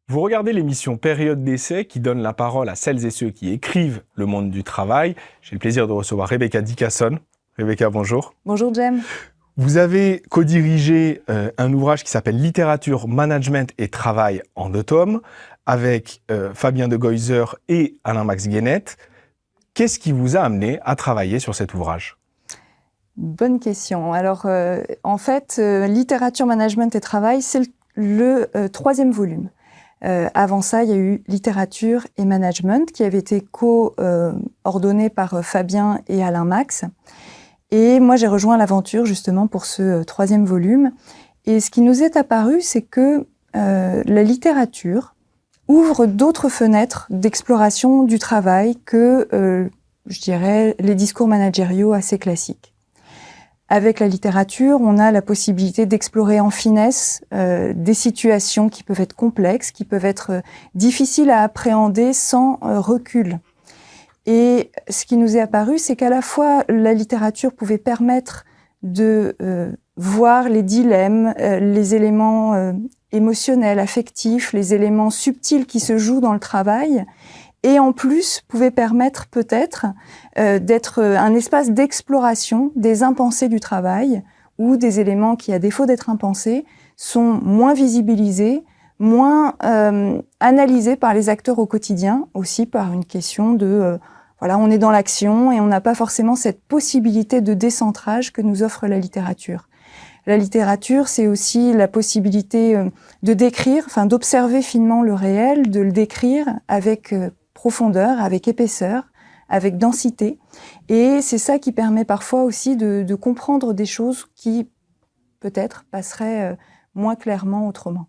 Vous regardez l'émission Période d'essai qui donne la parole à celles et ceux qui écrivent le monde du travail. J'ai le plaisir de recevoir Rebecca Dicasson. Rebecca, bonjour. Bonjour Jem. Vous avez co-dirigé un ouvrage qui s'appelle Littérature, Management et Travail en 2 tomes avec Fabien de Goyser et Alain-Max Guénette. Qu'est-ce qui vous a amené à travailler sur cet ouvrage ? Bonne question. Alors, en fait, Littérature, Management et Travail, c'est le 3e volume. Avant ça, il y a eu Littérature et Management qui avait été coordonné par Fabien et Alain-Max. Et moi, j'ai rejoint l'aventure justement pour ce 3e volume. Et ce qui nous est apparu, c'est que la littérature ouvre d'autres fenêtres d'exploration du travail que, je dirais, les discours managériaux assez classiques. Avec la littérature, on a la possibilité d'explorer en finesse des situations qui peuvent être complexes, qui peuvent être difficiles à appréhender sans recul. Et ce qui nous est apparu, c'est qu'à la fois la littérature pouvait permettre de voir les dilemmes, les éléments émotionnels, affectifs, les éléments subtils qui se jouent dans le travail, et en plus pouvait permettre peut-être d'être un espace d'exploration des impensés du travail, où des éléments qui, à défaut d'être impensés, sont moins visibilisés, moins analysés par les acteurs au quotidien, aussi par une question de voilà, on est dans l'action et on n'a pas forcément cette possibilité de décentrage que nous offre la littérature. La littérature, c'est aussi la possibilité de décrire, enfin d'observer finement le réel, de le décrire avec profondeur, avec épaisseur, avec densité. Et c'est ça qui permet parfois aussi de comprendre des choses qui, peut-être, passeraient moins clairement autrement.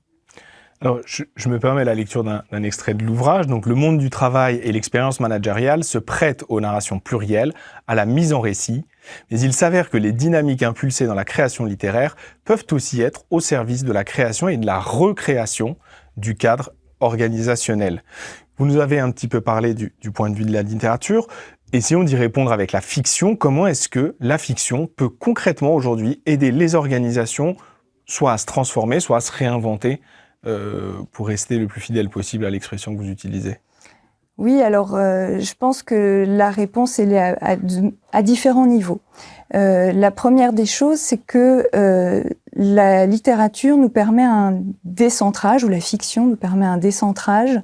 Alors, je me permets la lecture d'un extrait de l'ouvrage. Donc, le monde du travail et l'expérience managériale se prêtent aux narrations plurielles, à la mise en récit, mais il s'avère que les dynamiques impulsées dans la création littéraire peuvent aussi être au service de la création et de la recréation du cadre organisationnel. Vous nous avez un petit peu parlé du point de vue de la littérature. Essayons d'y répondre avec la fiction. Comment est-ce que la fiction peut concrètement aujourd'hui aider les organisations soit à se transformer, soit à se réinventer pour rester le plus fidèle possible à l'expression que vous utilisez? Oui, alors je pense que la réponse elle est à différents niveaux. La première des choses, c'est que la littérature nous permet un décentrage, ou la fiction nous permet un décentrage,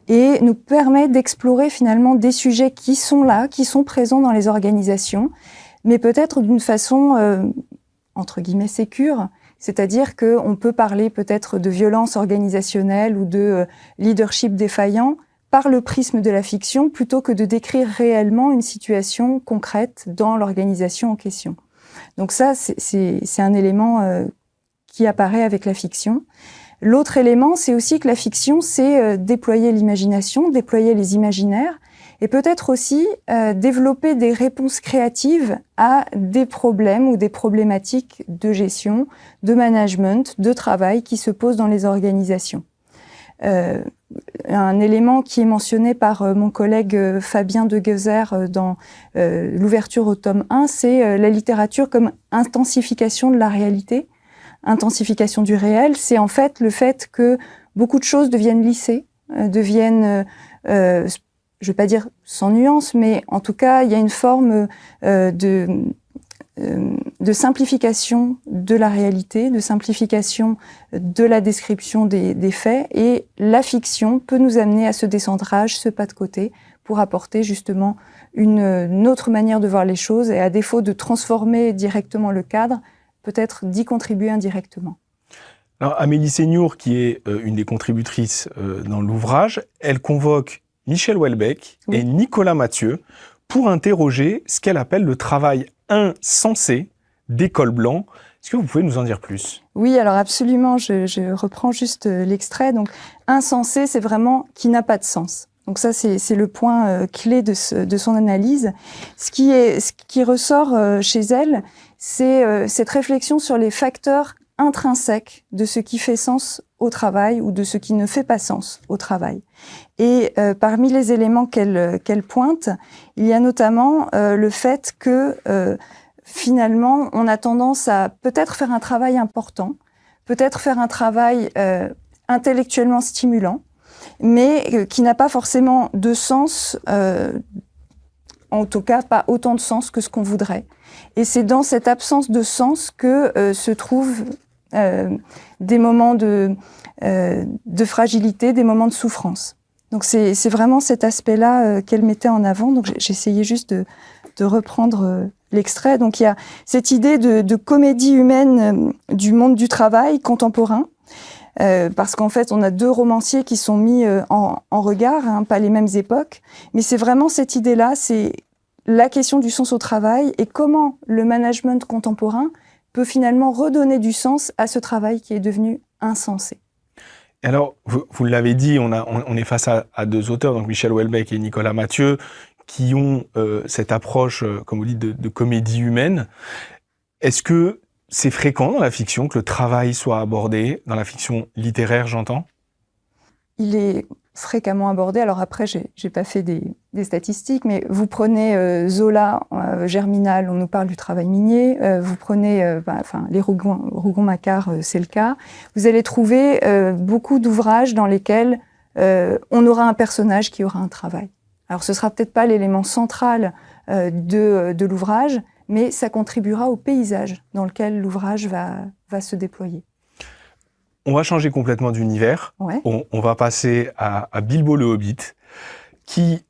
et nous permet d'explorer finalement des sujets qui sont là, qui sont présents dans les organisations, mais peut-être d'une façon, entre guillemets, sécure. C'est-à-dire qu'on peut parler peut-être de violence organisationnelle ou de leadership défaillant par le prisme de la fiction, plutôt que de décrire réellement une situation concrète dans l'organisation en question. Donc ça, c'est un élément qui apparaît avec la fiction. L'autre élément, c'est aussi que la fiction, c'est déployer l'imagination, déployer les imaginaires, et peut-être aussi développer des réponses créatives à des problèmes ou des problématiques de gestion, de management, de travail qui se posent dans les organisations. Un élément qui est mentionné par mon collègue Fabien de Goyser dans l'ouverture au tome 1, c'est la littérature comme intensification de la réalité, intensification du réel. C'est en fait le fait que beaucoup de choses deviennent lissées, deviennent je ne vais pas dire sans nuance, mais en tout cas, il y a une forme de simplification de la réalité, de simplification de la description des faits, et la fiction peut nous amener à ce décentrage, ce pas de côté, pour apporter justement une autre manière de voir les choses, et à défaut de transformer directement le cadre, peut-être d'y contribuer indirectement. Alors, Amélie Seignour, qui est une des contributrices dans l'ouvrage, elle convoque Michel Houellebecq et Nicolas Mathieu pour interroger ce qu'elle appelle le travail insensé des cols blancs. Est-ce que vous pouvez nous en dire plus ? Oui, alors absolument, je reprends juste l'extrait. Donc, insensé, c'est vraiment qui n'a pas de sens. Donc ça, c'est le point clé de son analyse. Ce qui ressort chez elle, c'est cette réflexion sur les facteurs intrinsèque de ce qui fait sens au travail ou de ce qui ne fait pas sens au travail. Et parmi les éléments qu'elle pointe, il y a notamment le fait que finalement, on a tendance à peut-être faire un travail important, peut-être faire un travail intellectuellement stimulant, mais qui n'a pas forcément de sens, en tout cas pas autant de sens que ce qu'on voudrait. Et c'est dans cette absence de sens que se trouvent des moments de fragilité, des moments de souffrance. Donc c'est vraiment cet aspect-là qu'elle mettait en avant. Donc j'essayais juste de reprendre l'extrait. Donc il y a cette idée de comédie humaine du monde du travail contemporain, parce qu'en fait on a deux romanciers qui sont mis en regard, hein, pas les mêmes époques, mais c'est vraiment cette idée-là, c'est la question du sens au travail et comment le management contemporain peut finalement redonner du sens à ce travail qui est devenu insensé. Alors, vous l'avez dit, on est face à deux auteurs, donc Michel Houellebecq et Nicolas Mathieu, qui ont cette approche, comme vous dites, de comédie humaine. Est-ce que c'est fréquent dans la fiction que le travail soit abordé, dans la fiction littéraire, j'entends ? Il est fréquemment abordé. Alors après, j'ai pas fait des statistiques, mais vous prenez Zola, Germinal, on nous parle du travail minier. Vous prenez les Rougon-Macquart, c'est le cas. Vous allez trouver beaucoup d'ouvrages dans lesquels on aura un personnage qui aura un travail. Alors ce sera peut-être pas l'élément central de l'ouvrage, mais ça contribuera au paysage dans lequel l'ouvrage va se déployer. On va changer complètement d'univers. Ouais. On va passer à Bilbo le Hobbit, qui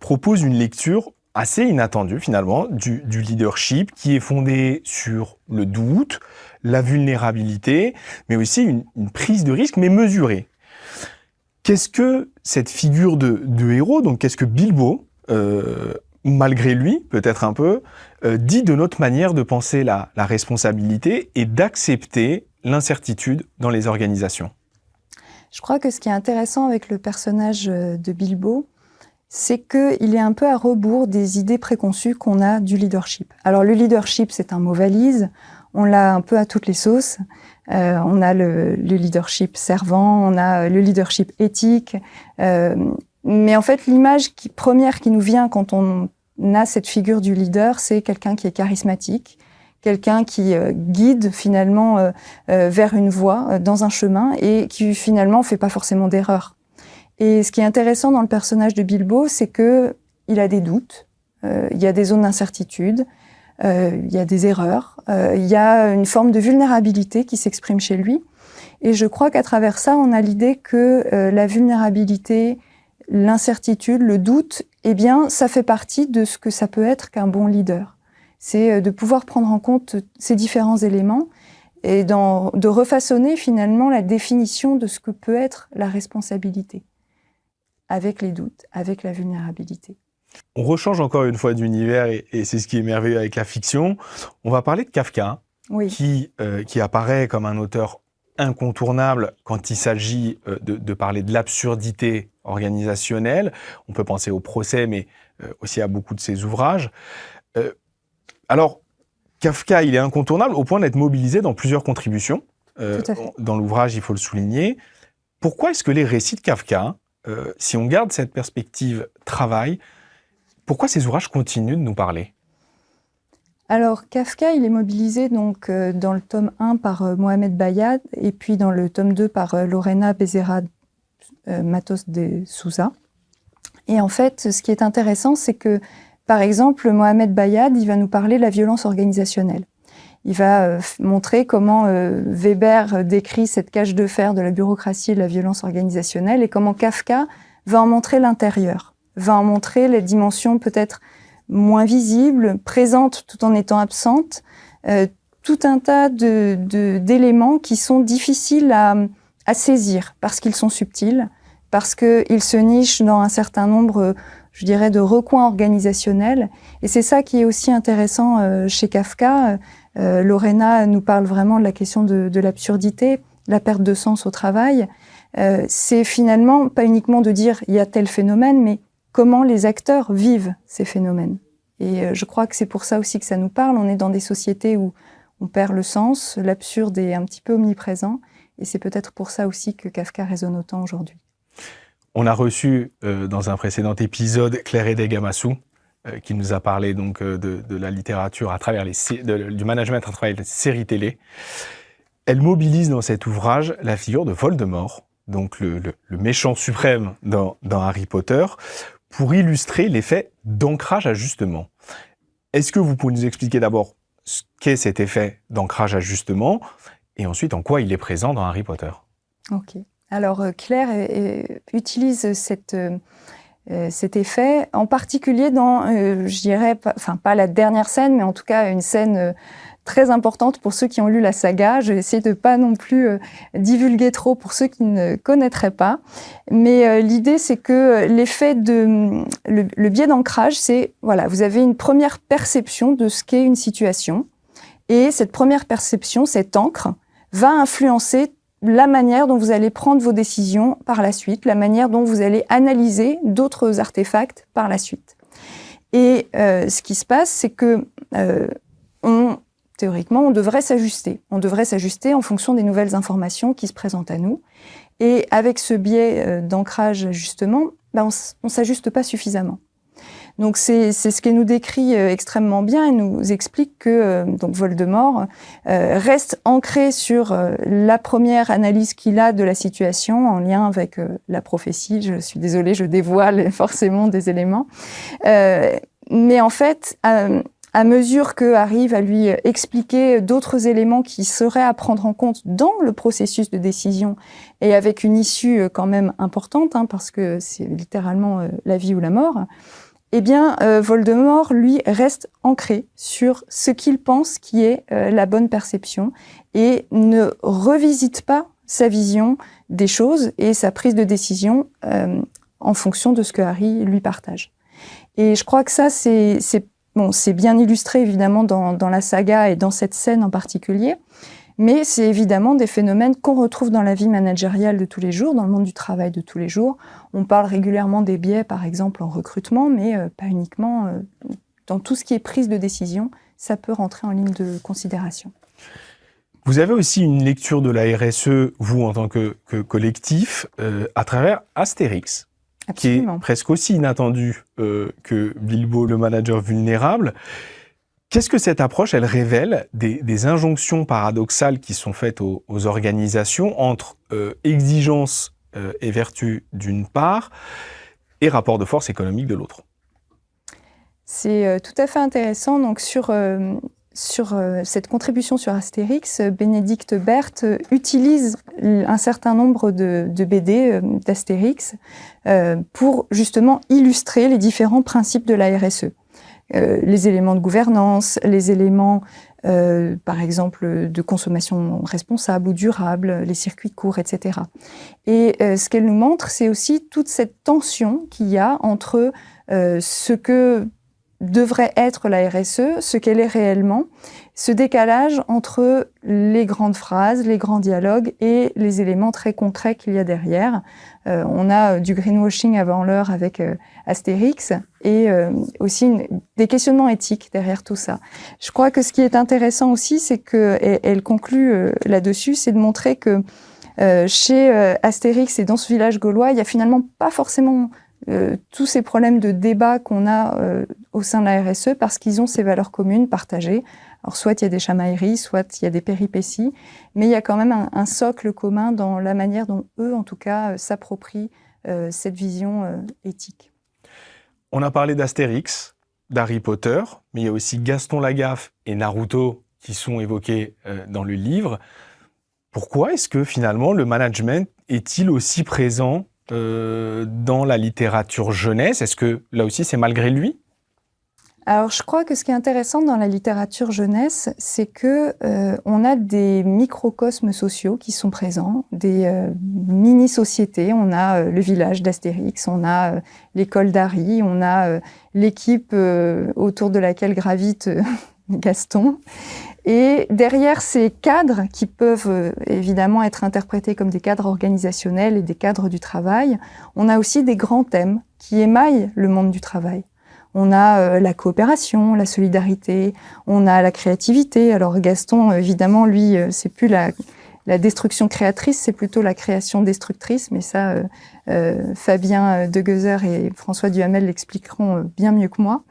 propose une lecture assez inattendue finalement du leadership, qui est fondée sur le doute, la vulnérabilité, mais aussi une prise de risque, mais mesurée. Qu'est-ce que cette figure de héros, donc qu'est-ce que Bilbo, malgré lui, peut-être un peu, dit de notre manière de penser la responsabilité et d'accepter l'incertitude dans les organisations? Je crois que ce qui est intéressant avec le personnage de Bilbo, c'est qu'il est un peu à rebours des idées préconçues qu'on a du leadership. Alors le leadership, c'est un mot valise, on l'a un peu à toutes les sauces. On a le leadership servant, on a le leadership éthique. Mais en fait, l'image première qui nous vient quand on a cette figure du leader, c'est quelqu'un qui est charismatique, quelqu'un qui guide finalement vers une voie, dans un chemin, et qui finalement fait pas forcément d'erreur. Et ce qui est intéressant dans le personnage de Bilbo, c'est que il a des doutes, il y a des zones d'incertitude, il y a des erreurs, il y a une forme de vulnérabilité qui s'exprime chez lui. Et je crois qu'à travers ça, on a l'idée que la vulnérabilité, l'incertitude, le doute, eh bien, ça fait partie de ce que ça peut être qu'un bon leader. C'est de pouvoir prendre en compte ces différents éléments et de refaçonner finalement la définition de ce que peut être la responsabilité, avec les doutes, avec la vulnérabilité. On rechange encore une fois d'univers et c'est ce qui est merveilleux avec la fiction. On va parler de Kafka, oui, qui apparaît comme un auteur incontournable quand il s'agit de parler de l'absurdité organisationnelle. On peut penser au procès, mais aussi à beaucoup de ses ouvrages. Alors, Kafka, il est incontournable au point d'être mobilisé dans plusieurs contributions. Dans l'ouvrage, il faut le souligner. Pourquoi est-ce que les récits de Kafka, si on garde cette perspective travail, pourquoi ces ouvrages continuent de nous parler? Alors, Kafka, il est mobilisé donc dans le tome 1 par Mohamed Bayad et puis dans le tome 2 par Lorena Bezerra Matos de Souza. Et en fait, ce qui est intéressant, c'est que, par exemple, Mohamed Bayad, il va nous parler de la violence organisationnelle. Il va montrer comment Weber décrit cette cage de fer de la bureaucratie et de la violence organisationnelle et comment Kafka va en montrer l'intérieur, va en montrer les dimensions peut-être moins visibles, présentes tout en étant absentes, tout un tas d'éléments qui sont difficiles à saisir parce qu'ils sont subtils, parce qu'ils se nichent dans un certain nombre, je dirais, de recoins organisationnels. Et c'est ça qui est aussi intéressant chez Kafka. Lorena nous parle vraiment de la question de l'absurdité, la perte de sens au travail. C'est finalement pas uniquement de dire il y a tel phénomène, mais comment les acteurs vivent ces phénomènes. Et je crois que c'est pour ça aussi que ça nous parle. On est dans des sociétés où on perd le sens, l'absurde est un petit peu omniprésent, et c'est peut-être pour ça aussi que Kafka résonne autant aujourd'hui. On a reçu dans un précédent épisode Claire Edegamasu, qui nous a parlé donc de la littérature à travers du management à travers les séries télé. Elle mobilise dans cet ouvrage la figure de Voldemort, donc le méchant suprême dans Harry Potter, pour illustrer l'effet d'ancrage-ajustement. Est-ce que vous pouvez nous expliquer d'abord ce qu'est cet effet d'ancrage-ajustement et ensuite en quoi il est présent dans Harry Potter? Ok. Alors Claire utilise cet effet, en particulier dans, je dirais, pas la dernière scène, mais en tout cas une scène très importante pour ceux qui ont lu la saga. Je vais essayer de pas non plus divulguer trop pour ceux qui ne connaîtraient pas. Mais l'idée, c'est que l'effet le biais d'ancrage, c'est, voilà, vous avez une première perception de ce qu'est une situation. Et cette première perception, cette ancre, va influencer la manière dont vous allez prendre vos décisions par la suite, la manière dont vous allez analyser d'autres artefacts par la suite. Et ce qui se passe, c'est que théoriquement, on devrait s'ajuster. On devrait s'ajuster en fonction des nouvelles informations qui se présentent à nous. Et avec ce biais d'ancrage-ajustement, on ne s'ajuste pas suffisamment. Donc c'est ce qu'elle nous décrit extrêmement bien. Elle nous explique que donc Voldemort reste ancré sur la première analyse qu'il a de la situation en lien avec la prophétie. Je suis désolée, je dévoile forcément des éléments. Mais en fait, à mesure que Harry va lui expliquer d'autres éléments qui seraient à prendre en compte dans le processus de décision et avec une issue quand même importante, parce que c'est littéralement la vie ou la mort, eh bien, Voldemort, lui, reste ancré sur ce qu'il pense qui est la bonne perception et ne revisite pas sa vision des choses et sa prise de décision en fonction de ce que Harry lui partage. Et je crois que ça, c'est bien illustré évidemment dans la saga et dans cette scène en particulier, mais c'est évidemment des phénomènes qu'on retrouve dans la vie managériale de tous les jours, dans le monde du travail de tous les jours. On parle régulièrement des biais, par exemple, en recrutement, mais pas uniquement dans tout ce qui est prise de décision, ça peut rentrer en ligne de considération. Vous avez aussi une lecture de la RSE, vous en tant que collectif, à travers Astérix. Absolument. Qui est presque aussi inattendu que Bilbo, le manager vulnérable. Qu'est-ce que cette approche, elle révèle des injonctions paradoxales qui sont faites aux organisations entre exigence et vertu d'une part et rapport de force économique de l'autre? C'est tout à fait intéressant. Donc sur cette contribution sur Astérix, Bénédicte Berthe utilise un certain nombre de BD d'Astérix pour justement illustrer les différents principes de la RSE. Les éléments de gouvernance, les éléments, par exemple, de consommation responsable ou durable, les circuits courts, etc. Et ce qu'elle nous montre, c'est aussi toute cette tension qu'il y a entre ce que devrait être la RSE, ce qu'elle est réellement, ce décalage entre les grandes phrases, les grands dialogues et les éléments très concrets qu'il y a derrière. On a du greenwashing avant l'heure avec Astérix et aussi des questionnements éthiques derrière tout ça. Je crois que ce qui est intéressant aussi, c'est que, et elle conclut là-dessus, c'est de montrer que chez Astérix et dans ce village gaulois, il y a finalement pas forcément tous ces problèmes de débat qu'on a au sein de la RSE parce qu'ils ont ces valeurs communes partagées. Alors soit il y a des chamailleries, soit il y a des péripéties, mais il y a quand même un socle commun dans la manière dont eux, en tout cas, s'approprient cette vision éthique. On a parlé d'Astérix, d'Harry Potter, mais il y a aussi Gaston Lagaffe et Naruto qui sont évoqués dans le livre. Pourquoi est-ce que finalement le management est-il aussi présent dans la littérature jeunesse? Est-ce que là aussi c'est malgré lui? Alors je crois que ce qui est intéressant dans la littérature jeunesse, c'est que on a des microcosmes sociaux qui sont présents, des mini-sociétés. On a le village d'Astérix, on a l'école d'Harry, on a l'équipe autour de laquelle gravite Gaston. Et derrière ces cadres qui peuvent évidemment être interprétés comme des cadres organisationnels et des cadres du travail, on a aussi des grands thèmes qui émaillent le monde du travail. On a la coopération, la solidarité, on a la créativité. Alors Gaston, évidemment, lui, c'est plus la destruction créatrice, c'est plutôt la création destructrice, mais ça, Fabien Deguezer et François Duhamel l'expliqueront bien mieux que moi.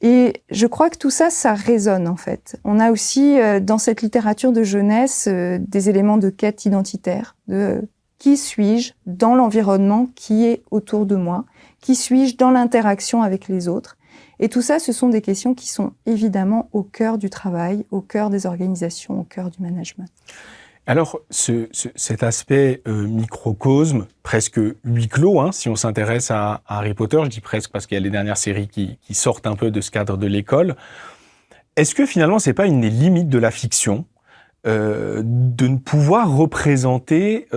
Et je crois que tout ça, ça résonne en fait. On a aussi dans cette littérature de jeunesse des éléments de quête identitaire, de qui suis-je dans l'environnement qui est autour de moi, qui suis-je dans l'interaction avec les autres. Et tout ça, ce sont des questions qui sont évidemment au cœur du travail, au cœur des organisations, au cœur du management. Alors, cet aspect microcosme, presque huis clos, hein, si on s'intéresse à Harry Potter, je dis presque parce qu'il y a les dernières séries qui sortent un peu de ce cadre de l'école, est-ce que finalement, c'est pas une des limites de la fiction de ne pouvoir représenter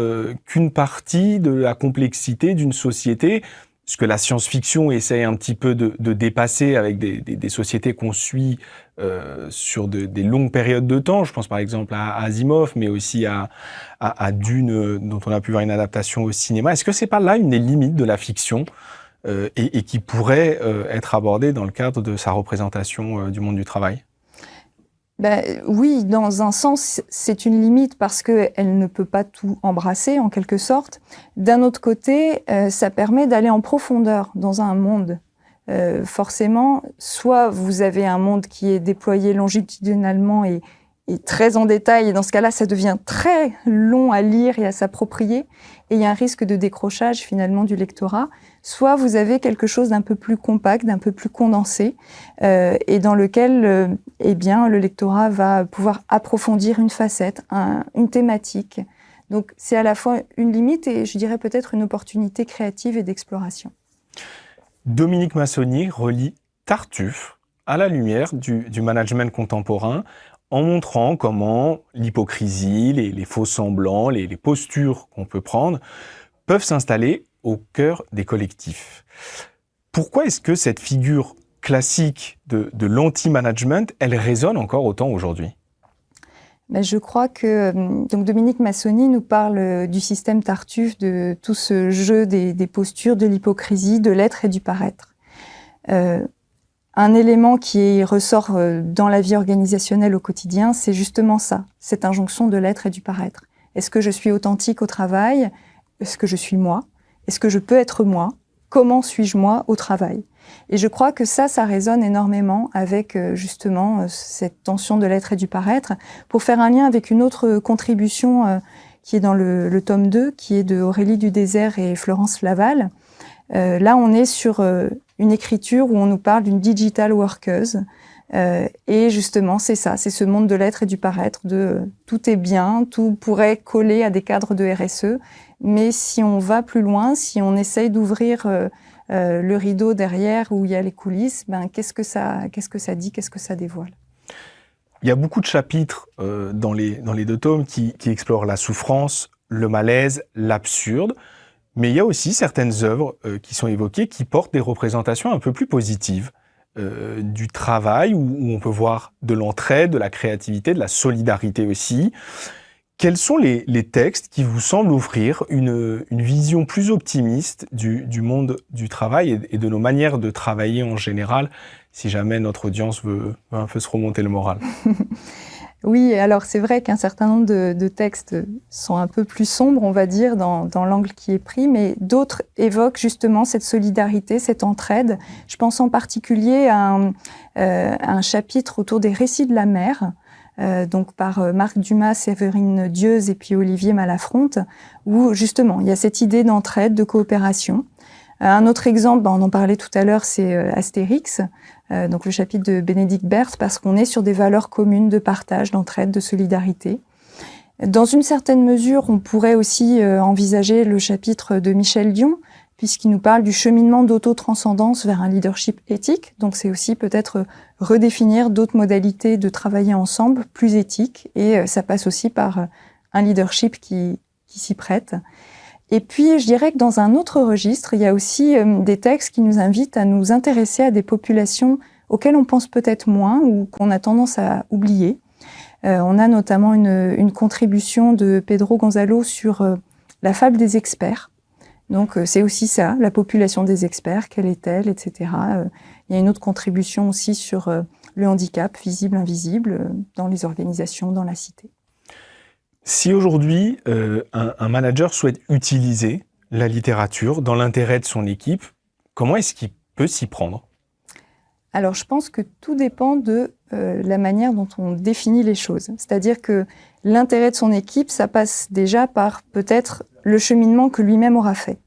qu'une partie de la complexité d'une société, ce que la science-fiction essaye un petit peu de dépasser avec des sociétés qu'on suit sur des longues périodes de temps. Je pense par exemple à Asimov, mais aussi à Dune, dont on a pu voir une adaptation au cinéma. Est-ce que c'est pas là une des limites de la fiction et qui pourrait être abordée dans le cadre de sa représentation du monde du travail ? Oui, dans un sens, c'est une limite parce qu'elle ne peut pas tout embrasser, en quelque sorte. D'un autre côté, ça permet d'aller en profondeur dans un monde. Forcément, soit vous avez un monde qui est déployé longitudinalement et très en détail, et dans ce cas-là, ça devient très long à lire et à s'approprier, et il y a un risque de décrochage finalement du lectorat. Soit vous avez quelque chose d'un peu plus compact, d'un peu plus condensé, et dans lequel le lectorat va pouvoir approfondir une facette, une thématique. Donc c'est à la fois une limite et je dirais peut-être une opportunité créative et d'exploration. Dominique Massonnier relie Tartuffe à la lumière du management contemporain en montrant comment l'hypocrisie, les faux semblants, les postures qu'on peut prendre peuvent s'installer au cœur des collectifs. Pourquoi est-ce que cette figure classique de l'anti-management, elle résonne encore autant aujourd'hui ? Je crois que donc Dominique Massonnier nous parle du système Tartuffe, de tout ce jeu des postures, de l'hypocrisie, de l'être et du paraître. Un élément qui ressort dans la vie organisationnelle au quotidien, c'est justement ça, cette injonction de l'être et du paraître. Est-ce que je suis authentique au travail ? Est-ce que je suis moi ? Est-ce que je peux être moi ? Comment suis-je moi au travail ? Et je crois que ça résonne énormément avec justement cette tension de l'être et du paraître. Pour faire un lien avec une autre contribution qui est dans le tome 2, qui est de Aurélie Dudésert et Florence Laval. Là, on est sur une écriture où on nous parle d'une digital workeuse. Et justement, c'est ça, c'est ce monde de l'être et du paraître, de tout est bien, tout pourrait coller à des cadres de RSE. Mais si on va plus loin, si on essaye d'ouvrir le rideau derrière où il y a les coulisses, qu'est-ce que ça dit, qu'est-ce que ça dévoile ? Il y a beaucoup de chapitres dans les deux tomes qui explorent la souffrance, le malaise, l'absurde. Mais il y a aussi certaines œuvres qui sont évoquées qui portent des représentations un peu plus positives du travail, où on peut voir de l'entraide, de la créativité, de la solidarité aussi. Quels sont les textes qui vous semblent offrir une vision plus optimiste du monde du travail et de nos manières de travailler en général, si jamais notre audience veut un peu se remonter le moral ? Oui, alors c'est vrai qu'un certain nombre de textes sont un peu plus sombres, on va dire, dans l'angle qui est pris, mais d'autres évoquent justement cette solidarité, cette entraide. Je pense en particulier à un chapitre autour des récits de la mer, donc par Marc Dumas, Séverine Dieuze et puis Olivier Malafronte, où justement il y a cette idée d'entraide, de coopération. Un autre exemple, on en parlait tout à l'heure, c'est Astérix, donc le chapitre de Bénédicte Berthe, parce qu'on est sur des valeurs communes de partage, d'entraide, de solidarité. Dans une certaine mesure, on pourrait aussi envisager le chapitre de Michel Dion, puisqu'il nous parle du cheminement d'auto-transcendance vers un leadership éthique. Donc c'est aussi peut-être redéfinir d'autres modalités de travailler ensemble, plus éthiques, et ça passe aussi par un leadership qui s'y prête. Et puis, je dirais que dans un autre registre, il y a aussi des textes qui nous invitent à nous intéresser à des populations auxquelles on pense peut-être moins ou qu'on a tendance à oublier. On a notamment une contribution de Pedro Gonzalo sur la fable des experts. Donc, c'est aussi ça, la population des experts, quelle est-elle, etc. Il y a une autre contribution aussi sur le handicap, visible, invisible, dans les organisations, dans la cité. Si aujourd'hui, un manager souhaite utiliser la littérature dans l'intérêt de son équipe, comment est-ce qu'il peut s'y prendre ? Alors, je pense que tout dépend de la manière dont on définit les choses. C'est-à-dire que l'intérêt de son équipe, ça passe déjà par peut-être le cheminement que lui-même aura fait.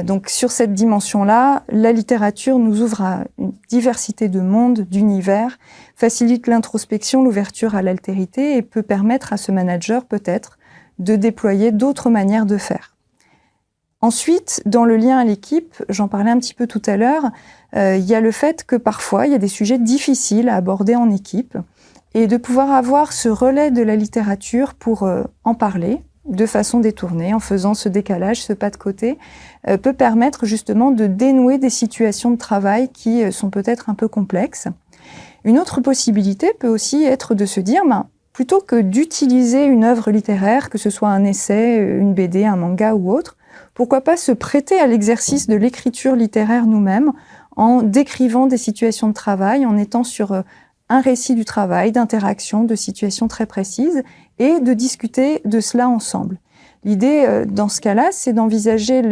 Donc, sur cette dimension-là, la littérature nous ouvre à une diversité de mondes, d'univers, facilite l'introspection, l'ouverture à l'altérité et peut permettre à ce manager, peut-être, de déployer d'autres manières de faire. Ensuite, dans le lien à l'équipe, j'en parlais un petit peu tout à l'heure, il y a le fait que parfois, il y a des sujets difficiles à aborder en équipe et de pouvoir avoir ce relais de la littérature pour en parler de façon détournée, en faisant ce décalage, ce pas de côté, peut permettre justement de dénouer des situations de travail qui sont peut-être un peu complexes. Une autre possibilité peut aussi être de se dire, plutôt que d'utiliser une œuvre littéraire, que ce soit un essai, une BD, un manga ou autre, pourquoi pas se prêter à l'exercice de l'écriture littéraire nous-mêmes, en décrivant des situations de travail, en étant sur un récit du travail, d'interaction, de situations très précises, et de discuter de cela ensemble. L'idée, dans ce cas-là, c'est d'envisager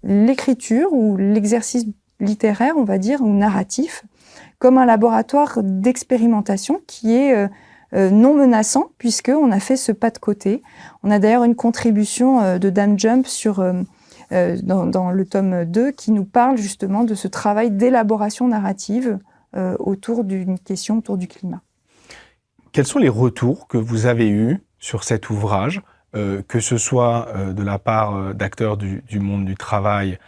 l'écriture ou l'exercice littéraire, on va dire, ou narratif, comme un laboratoire d'expérimentation qui est non menaçant, puisqu'on a fait ce pas de côté. On a d'ailleurs une contribution de Dame Jump dans le tome 2 qui nous parle justement de ce travail d'élaboration narrative autour d'une question autour du climat. Quels sont les retours que vous avez eus sur cet ouvrage, que ce soit de la part d'acteurs du monde du travail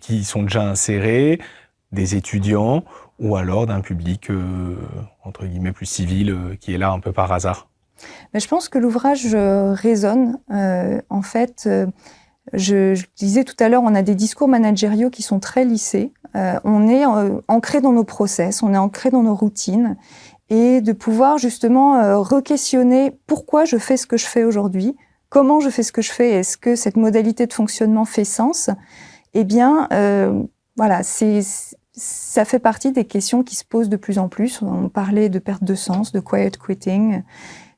qui y sont déjà insérés, des étudiants, ou alors d'un public, entre guillemets, plus civil, qui est là un peu par hasard? Mais je pense que l'ouvrage résonne. En fait, je disais tout à l'heure, on a des discours managériaux qui sont très lissés. On est ancré dans nos process, on est ancré dans nos routines. Et de pouvoir justement re-questionner pourquoi je fais ce que je fais aujourd'hui, comment je fais ce que je fais, est-ce que cette modalité de fonctionnement fait sens? Eh bien, voilà, ça fait partie des questions qui se posent de plus en plus. On parlait de perte de sens, de quiet quitting.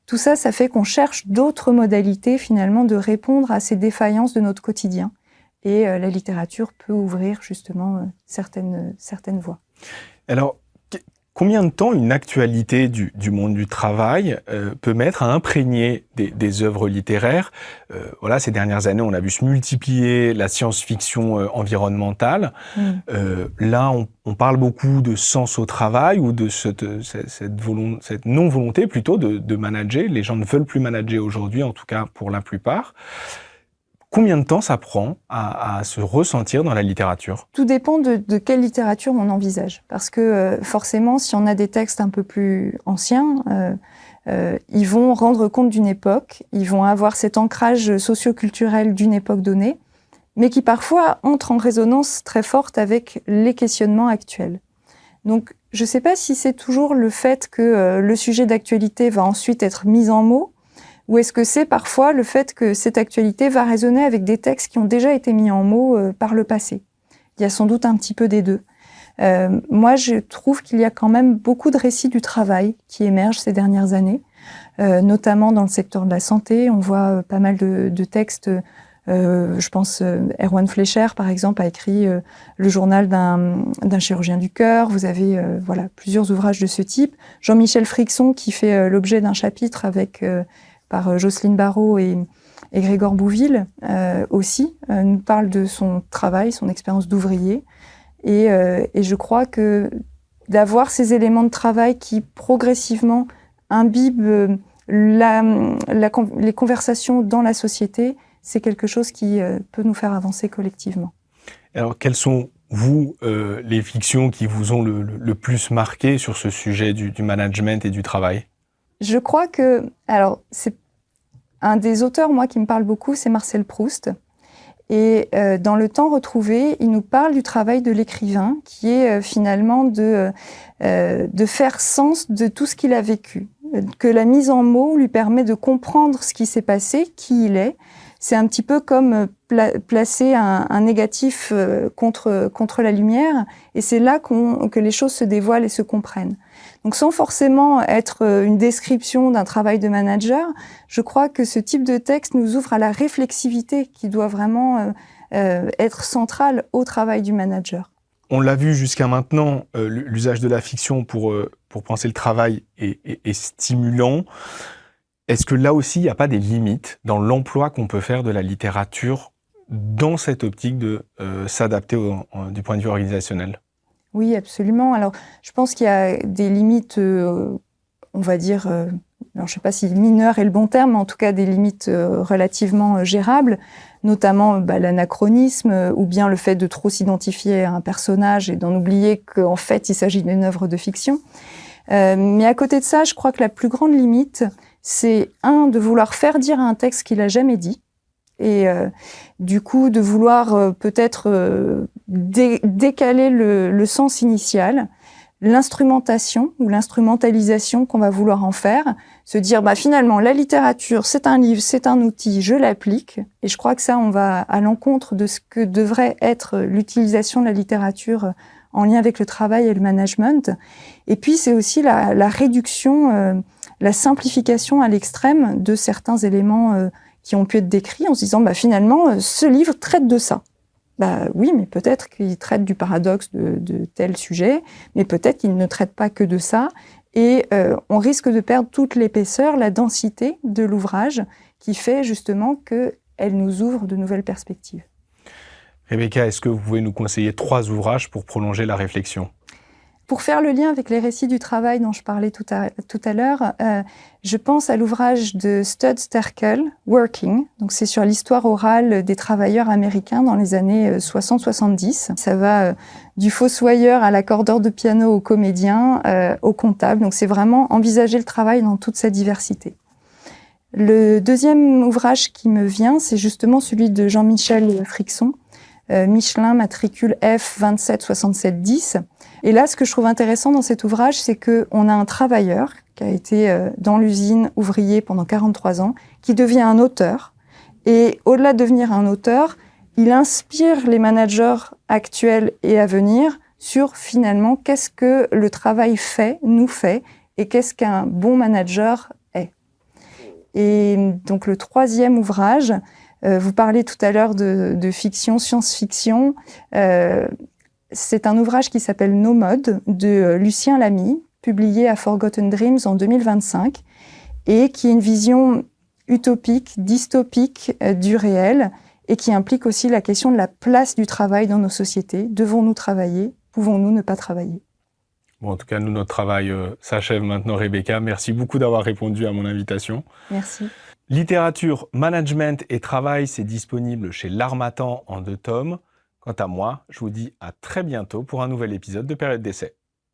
Tout ça, ça fait qu'on cherche d'autres modalités finalement de répondre à ces défaillances de notre quotidien. Et la littérature peut ouvrir justement certaines voies. Alors, combien de temps une actualité du monde du travail peut mettre à imprégner des œuvres littéraires? Voilà, ces dernières années, on a vu se multiplier la science-fiction environnementale. Là, on parle beaucoup de sens au travail ou de cette non-volonté plutôt de manager. Les gens ne veulent plus manager aujourd'hui, en tout cas pour la plupart. Combien de temps ça prend à se ressentir dans la littérature? Tout dépend de quelle littérature on envisage. Parce que forcément, si on a des textes un peu plus anciens, ils vont rendre compte d'une époque, ils vont avoir cet ancrage socio-culturel d'une époque donnée, mais qui parfois entre en résonance très forte avec les questionnements actuels. Donc, je ne sais pas si c'est toujours le fait que le sujet d'actualité va ensuite être mis en mots, ou est-ce que c'est parfois le fait que cette actualité va résonner avec des textes qui ont déjà été mis en mots par le passé? Il y a sans doute un petit peu des deux. Moi, je trouve qu'il y a quand même beaucoup de récits du travail qui émergent ces dernières années, notamment dans le secteur de la santé. On voit pas mal de textes. Je pense Erwan Fleischer, par exemple, a écrit le journal d'un chirurgien du cœur. Vous avez voilà, plusieurs ouvrages de ce type. Jean-Michel Frixon, qui fait l'objet d'un chapitre par Jocelyne Barrault et Grégoire Bouville aussi, nous parle de son travail, son expérience d'ouvrier. Et je crois que d'avoir ces éléments de travail qui progressivement imbibent les conversations dans la société, c'est quelque chose qui peut nous faire avancer collectivement. Alors, quelles sont, vous, les fictions qui vous ont le plus marqué sur ce sujet du management et du travail? Je crois que, alors, c'est un des auteurs, moi, qui me parle beaucoup, c'est Marcel Proust. Et dans Le Temps retrouvé, il nous parle du travail de l'écrivain, qui est finalement de faire sens de tout ce qu'il a vécu. Que la mise en mots lui permet de comprendre ce qui s'est passé, qui il est. c'est un petit peu comme placer un négatif contre la lumière, et c'est là que les choses se dévoilent et se comprennent. Donc sans forcément être une description d'un travail de manager, je crois que ce type de texte nous ouvre à la réflexivité qui doit vraiment être centrale au travail du manager. On l'a vu jusqu'à maintenant, l'usage de la fiction pour penser le travail est stimulant. Est-ce que là aussi, il n'y a pas des limites dans l'emploi qu'on peut faire de la littérature dans cette optique de s'adapter du point de vue organisationnel? Oui, absolument. Alors, je pense qu'il y a des limites, on va dire, alors je ne sais pas si mineur est le bon terme, mais en tout cas des limites relativement gérables, notamment l'anachronisme ou bien le fait de trop s'identifier à un personnage et d'en oublier qu'en fait, il s'agit d'une œuvre de fiction. Mais à côté de ça, je crois que la plus grande limite, c'est de vouloir faire dire à un texte qu'il n'a jamais dit, et du coup de vouloir peut-être décaler le sens initial, l'instrumentation ou l'instrumentalisation qu'on va vouloir en faire, se dire finalement la littérature c'est un livre, c'est un outil, je l'applique, et je crois que ça on va à l'encontre de ce que devrait être l'utilisation de la littérature en lien avec le travail et le management. Et puis c'est aussi la réduction, la simplification à l'extrême de certains éléments qui ont pu être décrits en se disant finalement ce livre traite de ça. Oui, mais peut-être qu'il traite du paradoxe de tel sujet, mais peut-être qu'il ne traite pas que de ça, et on risque de perdre toute l'épaisseur, la densité de l'ouvrage qui fait justement qu'elle nous ouvre de nouvelles perspectives. Rebecca, est-ce que vous pouvez nous conseiller 3 ouvrages pour prolonger la réflexion ? Pour faire le lien avec les récits du travail dont je parlais tout à l'heure, je pense à l'ouvrage de Studs Terkel, Working. Donc c'est sur l'histoire orale des travailleurs américains dans les années 60-70. Ça va du fossoyeur à l'accordeur de piano au comédien, au comptable. Donc c'est vraiment envisager le travail dans toute sa diversité. Le deuxième ouvrage qui me vient, c'est justement celui de Jean-Michel Frixon, Michelin matricule F 276710. Et là, ce que je trouve intéressant dans cet ouvrage, c'est qu'on a un travailleur qui a été dans l'usine ouvrier pendant 43 ans, qui devient un auteur. Et au-delà de devenir un auteur, il inspire les managers actuels et à venir sur finalement qu'est-ce que le travail nous fait, et qu'est-ce qu'un bon manager est. Et donc le troisième ouvrage, vous parlez tout à l'heure de fiction, science-fiction. C'est un ouvrage qui s'appelle No Mode de Lucien Lamy, publié à Forgotten Dreams en 2025, et qui est une vision utopique, dystopique du réel, et qui implique aussi la question de la place du travail dans nos sociétés. Devons-nous travailler? Pouvons-nous ne pas travailler? Bon, en tout cas, nous, notre travail s'achève maintenant, Rebecca. Merci beaucoup d'avoir répondu à mon invitation. Merci. Littérature, management et travail, c'est disponible chez L'Harmattan en 2 tomes. Quant à moi, je vous dis à très bientôt pour un nouvel épisode de Période d'essai.